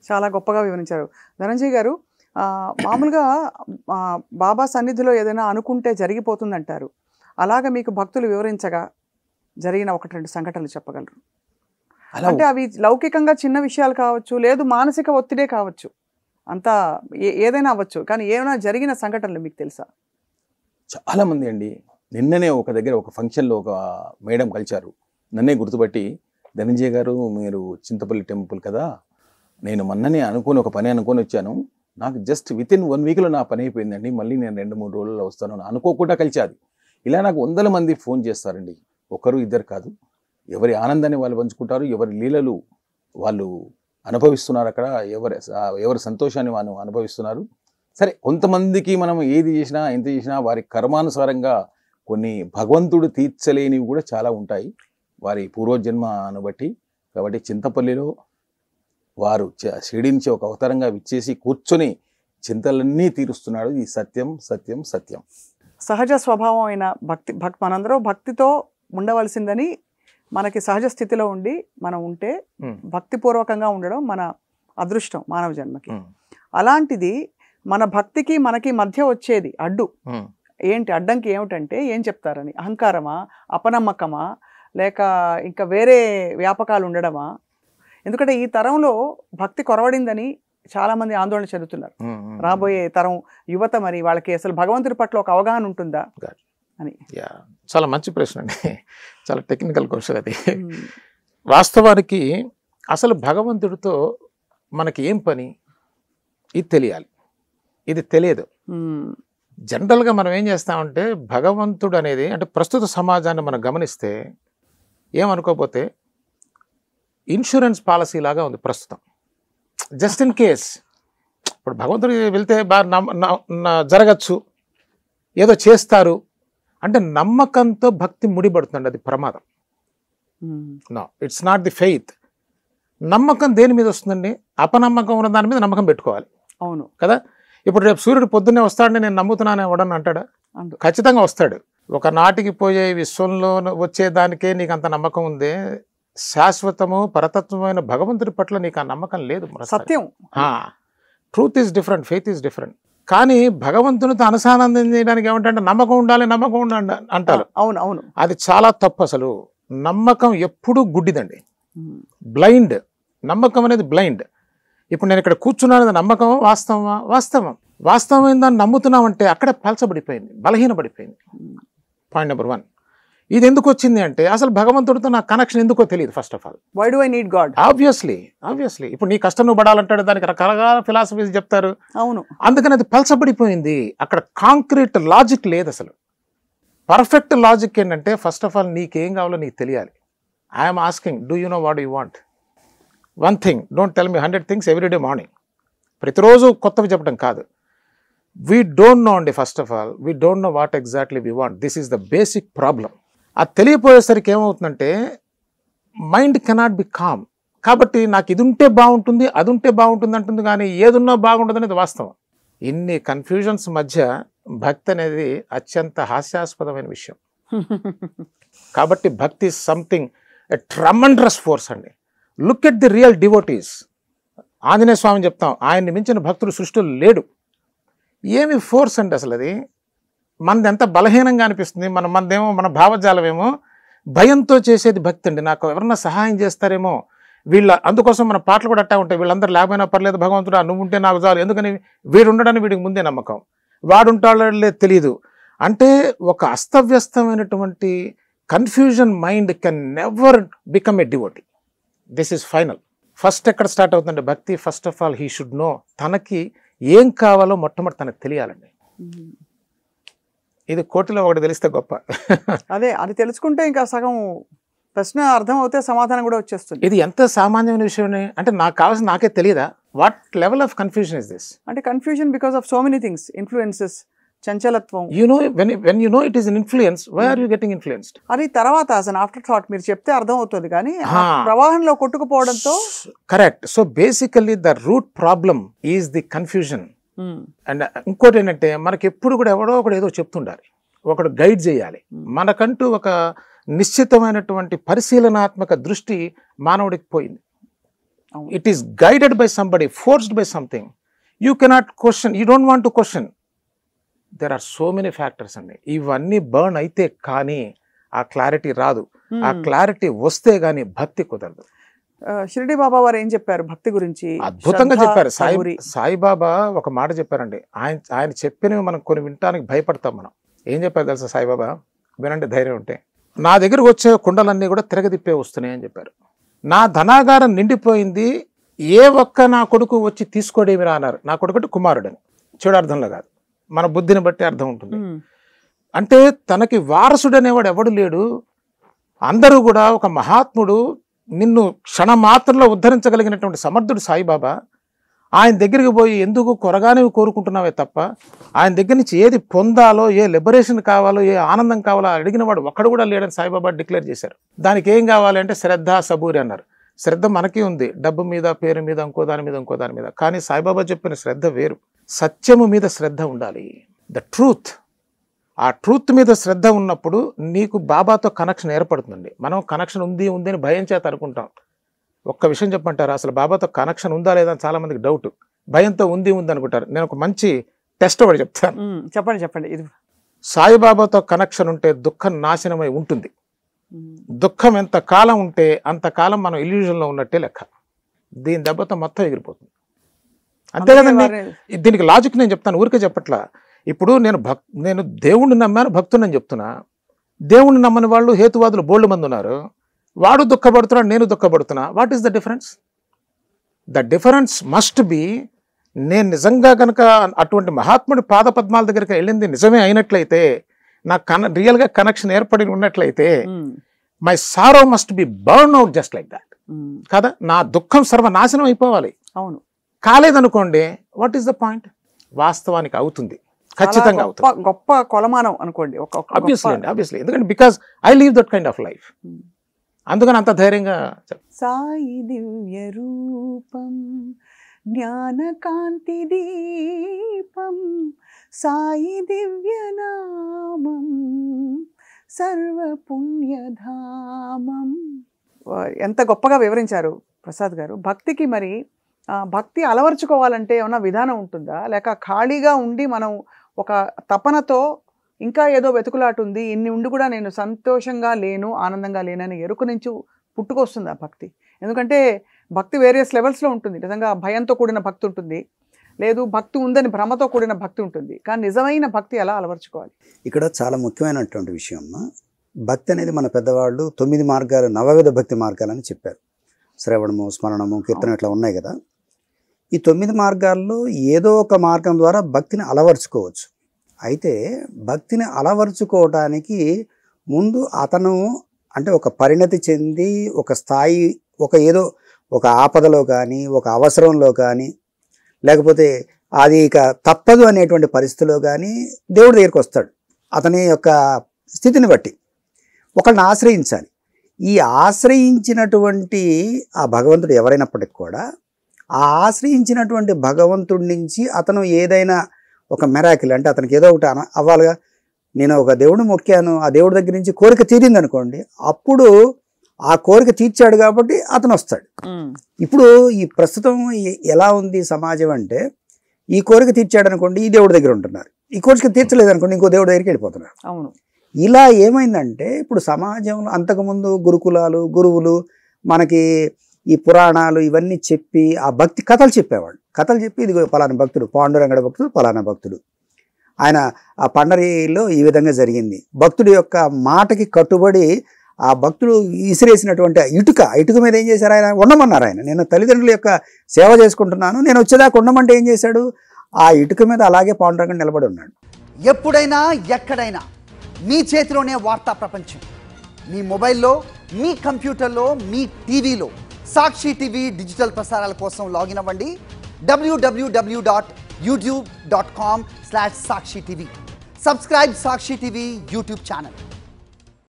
చాలా గొప్పగా వివరించారు ధనంజయ్ గారు. మామూలుగా బాబా సన్నిధిలో ఏదైనా అనుకుంటే జరిగిపోతుందంటారు. అలాగా మీకు భక్తులు వివరించగా జరిగిన 1-2 సంఘటనలు చెప్పగలరు? అంటే అవి లౌకికంగా చిన్న విషయాలు కావచ్చు, లేదు మానసిక ఒత్తిడే కావచ్చు, అంతా ఏదైనా అవ్వచ్చు, కానీ ఏమైనా జరిగిన సంఘటనలు మీకు తెలుసా? చాలా మంది అండి. నిన్ననే ఒక దగ్గర ఒక ఫంక్షన్లో ఒక మేడం కలిశారు. నన్నే గుర్తుపట్టి, ధనంజయ్ గారు మీరు చింతపల్లి టెంపుల్ కదా, నేను మొన్ననే ఒక పని అనుకొని వచ్చాను, నాకు జస్ట్ వితిన్ 1 వీక్లో నా పని అయిపోయిందండి, మళ్ళీ నేను 2-3 రోజుల్లో వస్తాను అనుకోకుండా కలిసాది. ఇలా నాకు 100 మంది ఫోన్ చేస్తారండి, ఒకరు ఇద్దరు కాదు. ఎవరి ఆనందాన్ని వాళ్ళు పంచుకుంటారు, ఎవరి లీలలు వాళ్ళు అనుభవిస్తున్నారు, అక్కడ ఎవరి సంతోషాన్ని వాళ్ళు అనుభవిస్తున్నారు. సరే, కొంతమందికి మనం ఏది చేసినా ఎంత చేసినా వారి కర్మానుసారంగా కొన్ని భగవంతుడు తీర్చలేనివి కూడా చాలా ఉంటాయి వారి పూర్వజన్మను బట్టి. కాబట్టి చింతపల్లిలో వారు షిరిడి నుంచి ఒక అవతారంగా విచ్చేసి కూర్చొని చింతలన్నీ తీరుస్తున్నాడు. ఈ సత్యం సత్యం సత్యం. సహజ స్వభావం అయిన మనందరూ భక్తితో ఉండవలసిందని, మనకి సహజ స్థితిలో ఉండి మనం ఉంటే భక్తిపూర్వకంగా ఉండడం మన అదృష్టం మానవ జన్మకి. అలాంటిది మన భక్తికి మనకి మధ్య వచ్చేది అడ్డు ఏంటి? అడ్డంకి ఏమిటంటే ఏం చెప్తారని? అహంకారమా, అపనమ్మకమా, లేక ఇంకా వేరే వ్యాపకాలు ఉండడమా? ఎందుకంటే ఈ తరంలో భక్తి కొరవడిందని చాలా మంది ఆందోళన చెందుతున్నారు. రాబోయే తరం యువత మరి వాళ్ళకి అసలు భగవంతుడి పట్ల ఒక అవగాహన ఉంటుందా అని. చాలా మంచి ప్రశ్న అండి, చాలా టెక్నికల్ క్వశ్చన్ అది. వాస్తవానికి అసలు భగవంతుడితో మనకి ఏం పని ఇది తెలియాలి. ఇది తెలియదు. జనరల్గా మనం ఏం చేస్తామంటే భగవంతుడు అనేది, అంటే ప్రస్తుత సమాజాన్ని మనం గమనిస్తే ఏమనుకోకపోతే ఇన్సూరెన్స్ పాలసీ లాగా ఉంది ప్రస్తుతం. జస్ట్ ఇన్ కేస్ ఇప్పుడు భగవంతుడు వెళ్తే జరగచ్చు, ఏదో చేస్తారు అంటే నమ్మకంతో భక్తి ముడిపడుతుంది. అది ప్రమాదం. No, it's not the faith. నమ్మకం దేని మీద వస్తుందండి? అపనమ్మకం ఉన్న దాని మీద నమ్మకం పెట్టుకోవాలి. అవును కదా. ఇప్పుడు రేపు సూర్యుడు పొద్దున్నే వస్తాడని నేను నమ్ముతున్నాను ఎవడని అంటాడా? ఖచ్చితంగా వస్తాడు. ఒక నాటికి పోయే విశ్వంలో వచ్చేదానికే నీకు అంత నమ్మకం ఉంది, శాశ్వతము పరతత్వమైన భగవంతుడి పట్ల నీకు ఆ నమ్మకం లేదు. సత్యం. Truth is different, faith is different. కానీ భగవంతునితో అనుసానందం చేయడానికి ఏమంటే నమ్మకం ఉండాలి, నమ్మకం ఉండాలి అంటారు. అవును అవును, అది చాలా తప్పు. అసలు నమ్మకం ఎప్పుడూ గుడ్డిదండి, బ్లైండ్. నమ్మకం అనేది బ్లైండ్. ఇప్పుడు నేను ఇక్కడ కూర్చున్నాను, నమ్మకం వాస్తవమా? వాస్తవం. వాస్తవమైన దాన్ని నమ్ముతున్నామంటే అక్కడే పలచబడిపోయింది, బలహీనపడిపోయింది. Point number 1. ఇది ఎందుకు వచ్చింది అంటే అసలు భగవంతుడితో నా కనెక్షన్ ఎందుకో తెలియదు. First of all, why do I need God? Obviously ఇప్పుడు నీ కష్టం నువ్వు పడాలంటాడు, దానికి రకరకాల ఫిలాసఫీస్ చెప్తారు. అవును, అందుకని అది పలచబడిపోయింది. అక్కడ కాంక్రీట్ లాజిక్ లేదు. అసలు పర్ఫెక్ట్ లాజిక్ ఏంటంటే ఫస్ట్ ఆఫ్ ఆల్ నీకేం కావాలో నీకు తెలియాలి. I'm asking, do you know what you want? 1 thing, don't tell me 100 things everyday morning. ప్రతిరోజు కొత్తవి చెప్పడం కాదు. వీ డోంట్ నో అండి. First of all we don't know what exactly we want. This is the basic problem. అది తెలియపోయేసరికి ఏమవుతుందంటే mind cannot be com. కాబట్టి నాకు ఇది ఉంటే బాగుంటుంది, అది ఉంటే బాగుంటుంది అంటుంది, కానీ ఏదున్నా బాగుంటుంది అనేది వాస్తవం. ఇన్ని కన్ఫ్యూజన్స్ మధ్య భక్తి అనేది అత్యంత హాస్యాస్పదమైన విషయం. కాబట్టి భక్తి సంథింగ్ ఎ ట్రమండరస్ ఫోర్స్ అండి. Look at the real devotees. Anjaneya స్వామిని చెప్తాం, ఆయన్ని మించిన భక్తుడు సృష్టిలో లేడు. ఏమి ఫోర్స్ అంటే అసలు అది మనది ఎంత బలహీనంగా అనిపిస్తుంది. మనదేమో మన భావజాలం ఏమో భయంతో చేసేది భక్తి అండి. నాకు ఎవరన్నా సహాయం చేస్తారేమో అందుకోసం మన పాటలు కూడా అట్టా ఉంటాయి. వీళ్ళందరూ లేకపోయినా పర్లేదు భగవంతుడా నువ్వు ఉంటే నాకు చాలు. ఎందుకని వీడు ఉండడానికి వీడికి ముందే నమ్మకం, వాడుంటాడో లేదు తెలియదు. అంటే ఒక అస్తవ్యస్తమైనటువంటి confusion mind can never become a devotee. This is final. First ఎక్కడ స్టార్ట్ అవుతుందంటే భక్తి, first of all he should know. తనకి ఏం కావాలో మొట్టమొదటి తనకు తెలియాలండి. ఇది కోటిలో ఒకటి తెలిస్తే గొప్ప. అదే, అది తెలుసుకుంటే ఇంకా సగం ప్రశ్న అర్థం అవుతే సమాధానం కూడా వచ్చేస్తుంది. ఇది ఎంత సామాన్యమైన విషయం అంటే నాకు కావాల్సిన నాకే తెలియదా? What level of confusion is this? అంటే confusion because of so many things, influences, చంచలత్వం. You know when you know it is an influence, why are you getting influenced? అది తర్వాత as an after thought మీరు చెప్తే అర్థం అవుతుంది, కానీ ప్రవాహంలో కొట్టుకుపోవడంతో. Correct. So basically the root problem is the confusion. And ఇంకోటి ఏంటంటే మనకి ఎప్పుడు కూడా ఎవడో ఒకడు ఏదో చెప్తుండాలి, ఒకడు గైడ్ చేయాలి. మనకంటూ ఒక నిశ్చితమైనటువంటి పరిశీలనాత్మక దృష్టి మానవుడికి పోయింది. అవును. It is guided by somebody, forced by something. You cannot question, you don't want to question. There are so many factors అండి. ఇవన్నీ బర్న్ అయితే కానీ ఆ క్లారిటీ రాదు. ఆ క్లారిటీ వస్తే గానీ భక్తి కుదరదు. షిరిడి బాబా వారు ఏం చెప్పారు భక్తి గురించి? అద్భుతంగా శ్రద్ధ, చెప్పారు. సబూరి. సాయిబాబా ఒక మాట చెప్పారండి. ఆయన చెప్పినవి మనం కొన్ని వినటానికి భయపడతాం. మనం ఏం చెప్పారు తెలుసా సాయిబాబా? వినండి ధైర్యం ఉంటే. నా దగ్గరకు వచ్చే కుండలన్నీ కూడా తిరగదిప్పే వస్తున్నాయి అని చెప్పారు. నా ధనాగారం నిండిపోయింది, ఏ ఒక్క నా కొడుకు వచ్చి తీసుకోడేమి రా అన్నారు. నా కొడుకు కుమారుడని చెడు అర్థంలో కాదు, మన బుద్ధిని బట్టి అర్థం ఉంటుంది. అంటే తనకి వారసుడు అనేవాడు ఎవడు లేడు. అందరూ కూడా ఒక మహాత్ముడు, నిన్ను క్షణమాత్రంలో ఉద్ధరించగలిగినటువంటి సమర్థుడు సాయిబాబా. ఆయన దగ్గరికి పోయి ఎందుకు కొరగానే కోరుకుంటున్నావే తప్ప ఆయన దగ్గర నుంచి ఏది పొందాలో, ఏ లిబరేషన్ కావాలో, ఏ ఆనందం కావాలో అడిగిన వాడు ఒక్కడు కూడా లేడని సాయిబాబా డిక్లేర్ చేశారు. దానికి ఏం కావాలి అంటే శ్రద్ధ, సబూరి అన్నారు. శ్రద్ధ మనకి ఉంది, డబ్బు మీద, పేరు మీద, ఇంకో దాని మీద. కానీ సాయిబాబా చెప్పిన శ్రద్ధ వేరు. సత్యము మీద శ్రద్ధ ఉండాలి, ద ట్రూత్. ఆ ట్రూత్ మీద శ్రద్ధ ఉన్నప్పుడు నీకు బాబాతో కనెక్షన్ ఏర్పడుతుందండి. మనం కనెక్షన్ ఉంది అని భయం చేత అనుకుంటాం. ఒక్క విషయం చెప్పంటారు, అసలు బాబాతో కనెక్షన్ ఉందా లేదా అని చాలా మందికి డౌట్. భయంతో ఉంది అనుకుంటారు. నేను ఒక మంచి టెస్ట్ ఒకటి చెప్తాను. చెప్పండి. ఇది సాయిబాబాతో కనెక్షన్ ఉంటే దుఃఖం నాశనమై ఉంటుంది. దుఃఖం ఎంత కాలం ఉంటే అంతకాలం మనం ఇల్యూజన్లో ఉన్నట్టే లెక్క. దీని దెబ్బతో మొత్తం ఎగిరిపోతుంది. అంతే కదండి. దీనికి లాజిక్ నేను చెప్తాను, ఊరికే చెప్పట్లా. ఇప్పుడు నేను దేవుణ్ణి నమ్మాను, భక్తుని చెప్తున్నా. దేవుణ్ణి నమ్మని వాళ్ళు హేతువాదులు బోల్డ్ మంది ఉన్నారు. వాడు దుఃఖపడుతున్నాడు, నేను దుఃఖపడుతున్నా. What is the difference? The difference must be, నేను నిజంగా కనుక అటువంటి మహాత్ముడి పాదపద్మాల దగ్గరికి వెళ్ళింది నిజమే అయినట్లయితే, నాకు రియల్గా కనెక్షన్ ఏర్పడి ఉన్నట్లయితే, my sorrow must be burn out just like that. కదా, నా దుఃఖం సర్వనాశనం అయిపోవాలి. అవును. కాలేదనుకోండి, వాట్ ఈస్ ద పాయింట్? వాస్తవానికి అవుతుంది, ఖచ్చితంగా అవుతుంది. గొప్ప కొలమానం అనుకోండి. ఆబ్వియస్లీ, ఎందుకంటే because I leave that kind of life. అందుకని అంత ధైర్యంగా. సాయి దివ్య రూపం జ్ఞాన కాంతి దీపం, సాయి దివ్య నామం సర్వ పుణ్యధామం. ఎంత గొప్పగా వివరించారు ప్రసాద్ గారు. భక్తికి మరి భక్తి అలవర్చుకోవాలంటే ఏమన్నా విధానం ఉంటుందా, లేక ఖాళీగా ఉండి మనం ఒక తపనతో ఇంకా ఏదో వెతుకులాట ఉంది, ఇన్ని ఉండి కూడా నేను సంతోషంగా లేను, ఆనందంగా లేనని ఎరుకు నుంచి పుట్టుకొస్తుంది ఆ భక్తి? ఎందుకంటే భక్తి వేరియస్ లెవెల్స్లో ఉంటుంది. నిజంగా భయంతో కూడిన భక్తి ఉంటుంది, లేదు భక్తి ఉందని భ్రమతో కూడిన భక్తి ఉంటుంది. కానీ నిజమైన భక్తి ఎలా అలవర్చుకోవాలి? ఇక్కడ చాలా ముఖ్యమైనటువంటి విషయం. భక్తి అనేది మన పెద్దవాళ్ళు 9 మార్గాలు, నవవిధ భక్తి మార్గాలని చెప్పారు. శ్రవణము, స్మరణము, కీర్తన ఇట్లా ఉన్నాయి కదా. ఈ 9 మార్గాల్లో ఏదో ఒక మార్గం ద్వారా భక్తిని అలవర్చుకోవచ్చు. అయితే భక్తిని అలవర్చుకోవడానికి ముందు అతను అంటే ఒక పరిణతి చెంది ఒక స్థాయి, ఏదో ఒక ఆపదలో కానీ, ఒక అవసరంలో కానీ, లేకపోతే అది ఇక తప్పదు అనేటువంటి పరిస్థితిలో కానీ దేవుడి దగ్గరికి వస్తాడు. అతని యొక్క స్థితిని బట్టి ఒకళ్ళని ఆశ్రయించాలి. ఈ ఆశ్రయించినటువంటి ఆ భగవంతుడు ఎవరైనప్పటికి కూడా ఆ ఆశ్రయించినటువంటి భగవంతుడి నుంచి అతను ఏదైనా ఒక మెరాకిల్ అంటే అతనికి ఏదో ఒకటి అవ్వాలిగా. నేను ఒక దేవుడిని మొక్కాను, ఆ దేవుడి దగ్గర నుంచి కోరిక తీరింది అనుకోండి, అప్పుడు ఆ కోరిక తీర్చాడు కాబట్టి అతను వస్తాడు. ఇప్పుడు ఈ ప్రస్తుతం ఎలా ఉంది సమాజం అంటే, ఈ కోరిక తీర్చాడు అనుకోండి ఈ దేవుడి దగ్గర ఉంటున్నారు, ఈ కోరిక తీర్చలేదు అనుకోండి ఇంకో దేవుడి దగ్గరికి వెళ్ళిపోతున్నారు. అవును. ఇది ఏమైందంటే ఇప్పుడు సమాజంలో అంతకుముందు గురుకులాలు, గురువులు మనకి ఈ పురాణాలు ఇవన్నీ చెప్పి ఆ భక్తి కథలు చెప్పేవాడు. కథలు చెప్పి ఇది పలానా భక్తుడు, పాండురంగడ భక్తుడు పలానా భక్తుడు, ఆయన ఆ పండరిలో ఈ విధంగా జరిగింది. భక్తుడి యొక్క మాటకి కట్టుబడి ఆ భక్తుడు విసిరేసినటువంటి ఇటుక మీద ఏం చేశారు? ఆయన ఉండమన్నారు. నేను తల్లిదండ్రుల యొక్క సేవ చేసుకుంటున్నాను, నేను వచ్చేదాకా ఉండమంటే ఏం చేశాడు? ఆ ఇటుక మీద అలాగే పాండురంగడు నిలబడి ఉన్నాడు. ఎప్పుడైనా ఎక్కడైనా మీ చేతిలోనే వార్తా ప్రపంచం. మీ మొబైల్లో, మీ కంప్యూటర్లో, మీ టీవీలో సాక్షి టీవీ డిజిటల్ ప్రసారాల కోసం లాగిన్ అవ్వండి www.youtube.com/సాక్షి టీవీ. సబ్స్క్రైబ్ సాక్షి టీవీ యూట్యూబ్ ఛానల్.